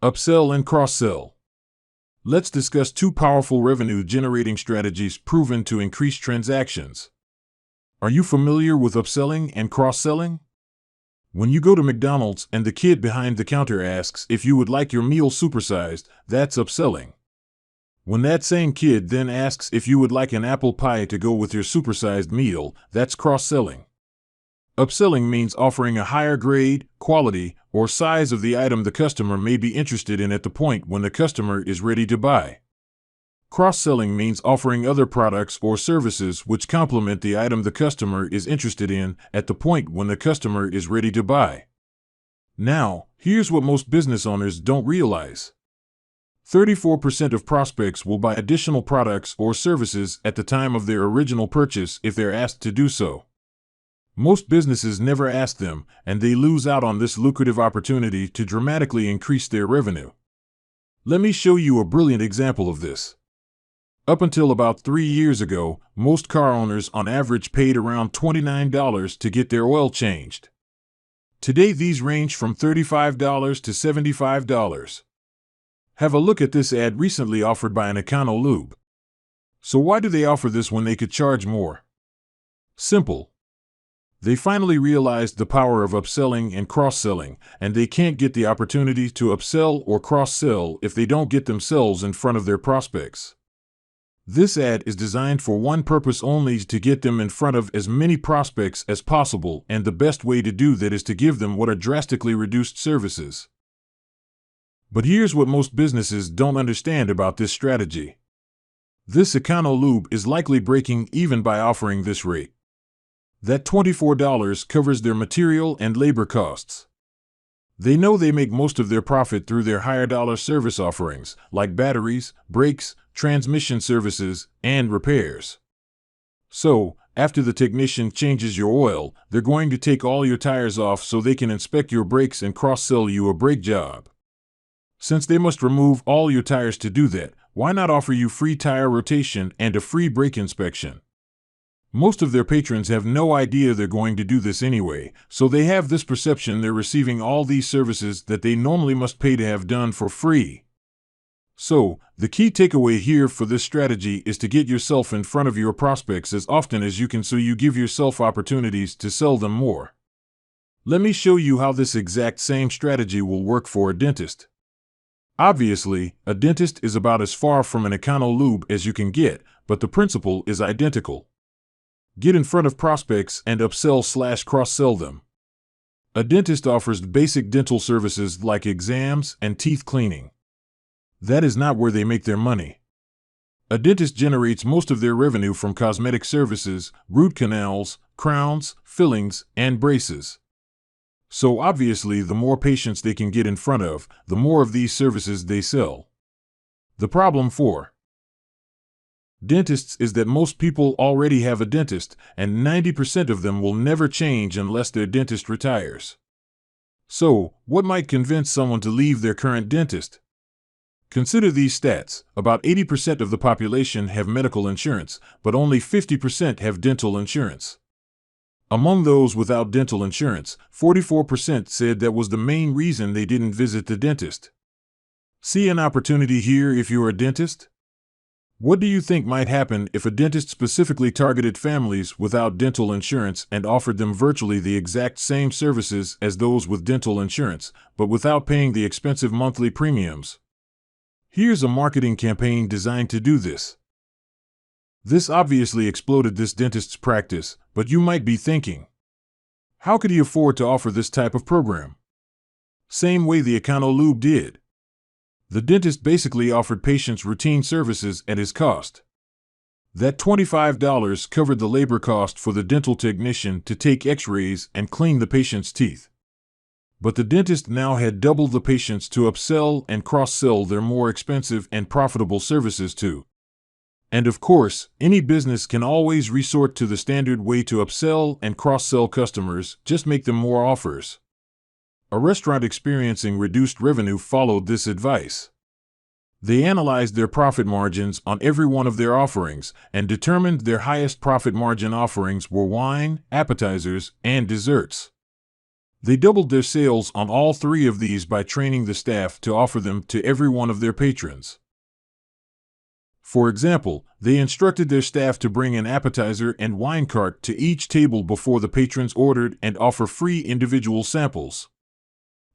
Upsell and cross-sell. Let's discuss two powerful revenue-generating strategies proven to increase transactions. Are you familiar with upselling and cross-selling? When you go to McDonald's and the kid behind the counter asks if you would like your meal supersized, that's upselling. When that same kid then asks if you would like an apple pie to go with your supersized meal, that's cross-selling. Upselling means offering a higher grade, quality, or size of the item the customer may be interested in at the point when the customer is ready to buy. Cross-selling means offering other products or services which complement the item the customer is interested in at the point when the customer is ready to buy. Now, here's what most business owners don't realize. 34% of prospects will buy additional products or services at the time of their original purchase if they're asked to do so. Most businesses never ask them, and they lose out on this lucrative opportunity to dramatically increase their revenue. Let me show you a brilliant example of this. Up until about 3 years ago, most car owners on average paid around $29 to get their oil changed. Today these range from $35 to $75. Have a look at this ad recently offered by an McDonald. So why do they offer this when they could charge more? Simple. They finally realized the power of upselling and cross-selling, and they can't get the opportunity to upsell or cross-sell if they don't get themselves in front of their prospects. This ad is designed for one purpose only: to get them in front of as many prospects as possible, and the best way to do that is to give them what are drastically reduced services. But here's what most businesses don't understand about this strategy. This McDonald is likely breaking even by offering this rate. That $24 covers their material and labor costs. They know they make most of their profit through their higher dollar service offerings, like batteries, brakes, transmission services, and repairs. So, after the technician changes your oil, they're going to take all your tires off so they can inspect your brakes and cross-sell you a brake job. Since they must remove all your tires to do that, why not offer you free tire rotation and a free brake inspection? Most of their patrons have no idea they're going to do this anyway, so they have this perception they're receiving all these services that they normally must pay to have done for free. So, the key takeaway here for this strategy is to get yourself in front of your prospects as often as you can so you give yourself opportunities to sell them more. Let me show you how this exact same strategy will work for a dentist. Obviously, a dentist is about as far from an McDonald as you can get, but the principle is identical. Get in front of prospects and upsell/cross-sell them. A dentist offers basic dental services like exams and teeth cleaning. That is not where they make their money. A dentist generates most of their revenue from cosmetic services, root canals, crowns, fillings, and braces. So obviously, the more patients they can get in front of, the more of these services they sell. The problem for dentists is that most people already have a dentist, and 90% of them will never change unless their dentist retires. So, what might convince someone to leave their current dentist? Consider these stats. About 80% of the population have medical insurance, but only 50% have dental insurance. Among those without dental insurance, 44% said that was the main reason they didn't visit the dentist. See an opportunity here if you're a dentist? What do you think might happen if a dentist specifically targeted families without dental insurance and offered them virtually the exact same services as those with dental insurance, but without paying the expensive monthly premiums? Here's a marketing campaign designed to do this. This obviously exploded this dentist's practice, but you might be thinking, how could he afford to offer this type of program? Same way the McDonald did. The dentist basically offered patients routine services at his cost. That $25 covered the labor cost for the dental technician to take x-rays and clean the patient's teeth. But the dentist now had double the patients to upsell and cross-sell their more expensive and profitable services to. And of course, any business can always resort to the standard way to upsell and cross-sell customers: just make them more offers. A restaurant experiencing reduced revenue followed this advice. They analyzed their profit margins on every one of their offerings and determined their highest profit margin offerings were wine, appetizers, and desserts. They doubled their sales on all three of these by training the staff to offer them to every one of their patrons. For example, they instructed their staff to bring an appetizer and wine cart to each table before the patrons ordered and offer free individual samples.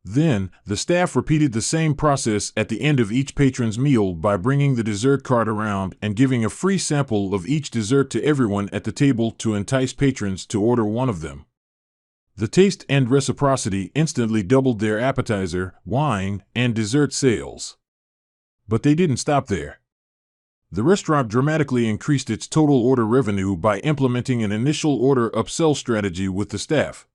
Then, the staff repeated the same process at the end of each patron's meal by bringing the dessert cart around and giving a free sample of each dessert to everyone at the table to entice patrons to order one of them. The taste and reciprocity instantly doubled their appetizer, wine, and dessert sales. But they didn't stop there. The restaurant dramatically increased its total order revenue by implementing an initial order upsell strategy with the staff.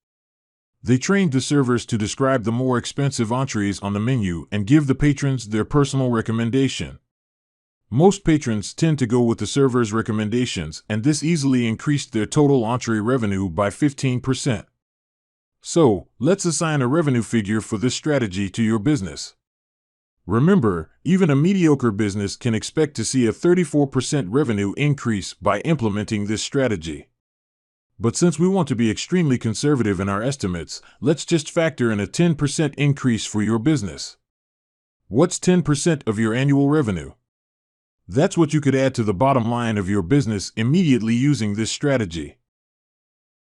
They trained the servers to describe the more expensive entrees on the menu and give the patrons their personal recommendation. Most patrons tend to go with the server's recommendations, and this easily increased their total entree revenue by 15%. So, let's assign a revenue figure for this strategy to your business. Remember, even a mediocre business can expect to see a 34% revenue increase by implementing this strategy. But since we want to be extremely conservative in our estimates, let's just factor in a 10% increase for your business. What's 10% of your annual revenue? That's what you could add to the bottom line of your business immediately using this strategy.